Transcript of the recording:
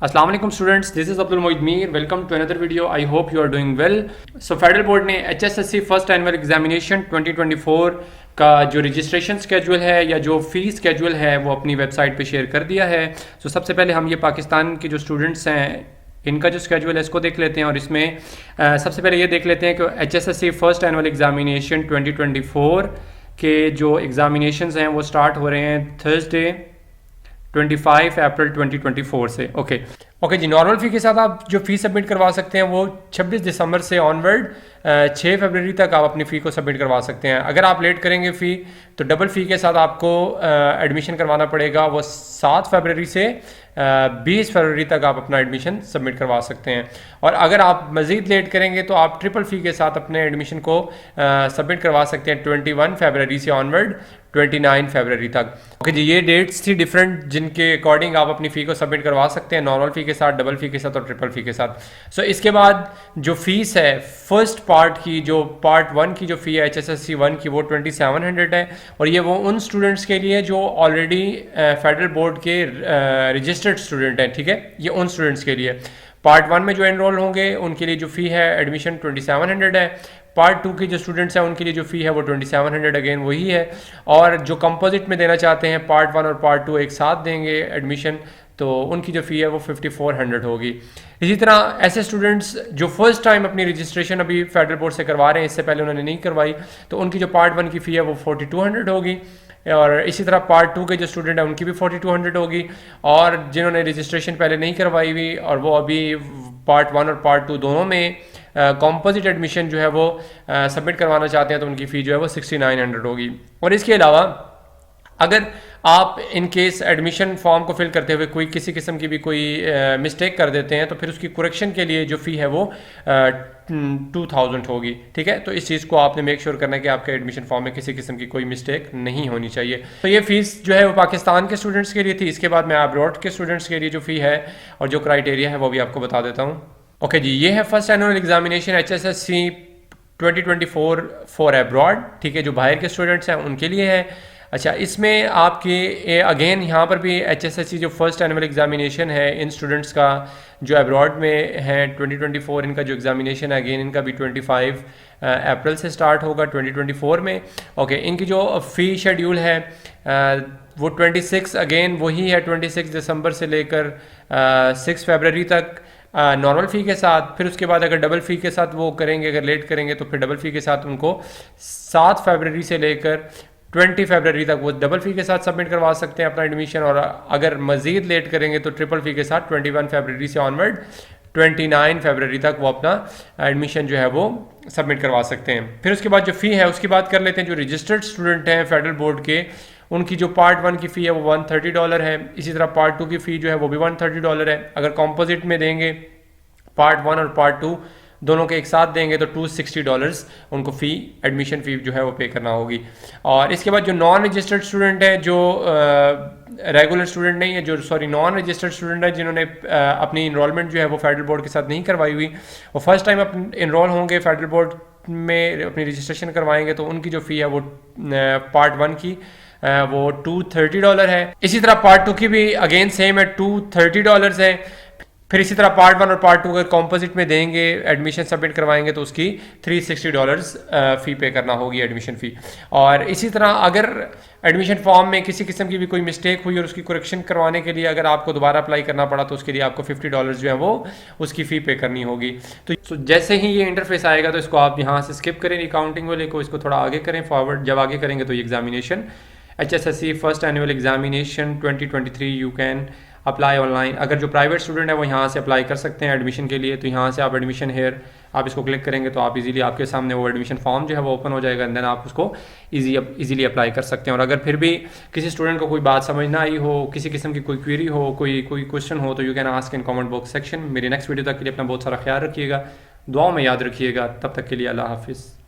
अस्सलाम वालेकुम students, this is Abdul Moid Mir. Welcome to another video. I hope you are doing well. So federal board ने HSSC first annual examination 2024 का जो registration schedule है या जो फ़ी स्केड्यूल है वो अपनी वेबसाइट पे शेयर कर दिया है। सो सबसे पहले हम ये पाकिस्तान के जो स्टूडेंट्स हैं इनका जो स्केड्यूल है इसको देख लेते हैं और इसमें सबसे पहले ये देख लेते हैं कि HSSC फर्स्ट एनुअल एग्जामिनेशन 2024 के जो एग्ज़ामिनेशंस हैं वो स्टार्ट हो रहे हैं थर्सडे 25 अप्रैल 2024 से। ओके जी, नॉर्मल फ़ी के साथ आप जो फ़ी सबमिट करवा सकते हैं वो 26 दिसंबर से ऑनवर्ड 6 फरवरी तक आप अपनी फ़ी को सबमिट करवा सकते हैं। अगर आप लेट करेंगे फ़ी तो डबल फ़ी के साथ आपको एडमिशन करवाना पड़ेगा। वो 7 फरवरी से 20 फरवरी तक आप अपना एडमिशन सबमिट करवा सकते हैं। और अगर आप मज़ीद लेट करेंगे तो आप ट्रिपल फ़ी के साथ अपने एडमिशन को सबमिट करवा सकते हैं 21 फरवरी से ऑनवर्ड 29 फरवरी तक। ओके जी, ये डेट्स थी डिफरेंट जिनके अकॉर्डिंग आप अपनी फ़ी को सबमिट करवा सकते हैं, नॉर्मल फ़ी के साथ, डबल फ़ी के साथ और ट्रिपल फ़ी के साथ। सो इसके बाद जो फ़ीस है फर्स्ट पार्ट की, जो पार्ट 1 की जो फ़ी है HSSC 1 की, वो 2700 है। और ये वो उन स्टूडेंट्स के लिए जो ऑलरेडी फेडरल बोर्ड के रजिस्टर्ड स्टूडेंट हैं, ठीक है, ये उन स्टूडेंट्स के लिए। पार्ट 1 में जो एनरोल होंगे उनके लिए जो फ़ी है एडमिशन 2700 है। पार्ट 2 के जो स्टूडेंट्स हैं उनके लिए जो फ़ी है वो 2700 अगेन वही है। और जो कंपोजिट में देना चाहते हैं पार्ट 1 और पार्ट 2 एक साथ देंगे एडमिशन, तो उनकी जो फ़ी है वो 5400 होगी। इसी तरह ऐसे स्टूडेंट्स जो फर्स्ट टाइम अपनी रजिस्ट्रेशन अभी फेडरल बोर्ड से करवा रहे हैं, इससे पहले उन्होंने नहीं करवाई, तो उनकी जो पार्ट 1 की फ़ी है वो 4200 होगी। और इसी तरह पार्ट 2 के जो स्टूडेंट हैं उनकी भी 4200 होगी। और जिन्होंने रजिस्ट्रेशन पहले नहीं करवाई हुई और वो अभी पार्ट 1 और पार्ट 2 दोनों में कॉम्पोजिट एडमिशन जो है वो सबमिट करवाना चाहते हैं तो उनकी फ़ी जो है वो 6900 होगी। और इसके अलावा अगर आप इन केस एडमिशन फॉर्म को फिल करते हुए कोई किसी किस्म की भी कोई मिस्टेक कर देते हैं तो फिर उसकी करेक्शन के लिए जो फ़ी है वो 2000 होगी, ठीक है। तो इस चीज़ को आपने मेक श्योर करना है कि आपके एडमिशन फॉर्म में किसी किस्म की कोई मिस्टेक नहीं होनी चाहिए। तो ये फ़ीस जो है वो पाकिस्तान के स्टूडेंट्स के लिए थी। इसके बाद मैं अब्रॉड के स्टूडेंट्स के लिए जो फ़ी है और जो क्राइटेरिया है वो भी आपको बता देता हूँ। ओके जी, ये है first annual examination HSSC 2024 for abroad, ठीक है, जो बाहर के स्टूडेंट्स हैं उनके लिए है। अच्छा, इसमें आपके अगेन यहाँ पर भी HSSC जो फर्स्ट एनुअल एग्जामिनेशन है इन स्टूडेंट्स का जो अब्रॉड में है 2024, इनका जो एग्जामिनेशन है अगेन इनका भी 25 अप्रैल से स्टार्ट होगा 2024 में। ओके, इनकी जो फ़ी शेड्यूल है वो 26 अगेन वही है, 26 दिसंबर से लेकर 6 फरवरी तक नॉर्मल फ़ी के साथ। फिर उसके बाद अगर डबल फ़ी के साथ वो करेंगे, अगर लेट करेंगे तो फिर डबल फ़ी के साथ उनको 7 फरवरी से लेकर 20 फरवरी तक वो डबल फ़ी के साथ सबमिट करवा सकते हैं अपना एडमिशन। और अगर मज़ीद लेट करेंगे तो ट्रिपल फ़ी के साथ 21 फरवरी से ऑनवर्ड 29 फरवरी तक वो अपना एडमिशन जो है वो सबमिट करवा सकते हैं। फिर उसके बाद जो फ़ी है उसकी बात कर लेते हैं। जो रजिस्टर्ड स्टूडेंट हैं फेडरल बोर्ड के, उनकी जो पार्ट 1 की फ़ी है वो $130 है। इसी तरह पार्ट 2 की फ़ी जो है वो भी $130 है। अगर कॉम्पोजिट में देंगे पार्ट 1 और पार्ट 2 दोनों के एक साथ देंगे तो $260 उनको फ़ी एडमिशन फ़ी जो है वो पे करना होगी। और इसके बाद जो नॉन रजिस्टर्ड स्टूडेंट है, जो रेगुलर स्टूडेंट नहीं है, नॉन रजिस्टर्ड स्टूडेंट है जिन्होंने अपनी इनरोलमेंट जो है वो फेडरल बोर्ड के साथ नहीं करवाई हुई, वो फर्स्ट टाइम इनरोल होंगे फेडरल बोर्ड में अपनी रजिस्ट्रेशन करवाएंगे, तो उनकी जो फ़ी है वो पार्ट 1 की वो $230 है। इसी तरह पार्ट 2 की भी अगेन सेम है, $230 है। फिर इसी तरह पार्ट 1 और पार्ट 2 अगर कॉम्पोजिट में देंगे एडमिशन सबमिट करवाएंगे तो उसकी $360 फ़ी पे करना होगी एडमिशन फ़ी। और इसी तरह अगर एडमिशन फॉर्म में किसी किस्म की भी कोई मिस्टेक हुई और उसकी करेक्शन करवाने के लिए अगर आपको दोबारा अप्लाई करना पड़ा तो उसके लिए आपको $50 जो है वो उसकी फ़ी पे करनी होगी। तो जैसे ही ये इंटरफेस आएगा तो इसको आप यहाँ से स्किप करें अकाउंटिंग वाले को, इसको थोड़ा आगे करें फॉरवर्ड। जब आगे करेंगे तो ये examination HSSC first annual examination 2023 you can apply online. अगर जो प्राइवेट स्टूडेंट है वो यहाँ से अप्लाई कर सकते हैं एडमिशन के लिए, तो यहाँ से आप एडमिशन हेयर आप इसको क्लिक करेंगे तो आप इजीली आपके सामने वो एडमिशन फॉर्म जो है वो ओपन हो जाएगा, एंड देन आप उसको इजीली अप्लाई कर सकते हैं। और अगर फिर भी किसी स्टूडेंट को कोई बात समझ ना आई हो, किसी किस्म की कोई क्वेरी हो, कोई क्वेश्चन हो, तो you can ask in comment box section. मेरे नेक्स्ट वीडियो तक के लिए अपना बहुत सारा ख्याल रखिएगा, दुआओं में याद रखिएगा। तब तक के लिए अल्लाह हाफिज़।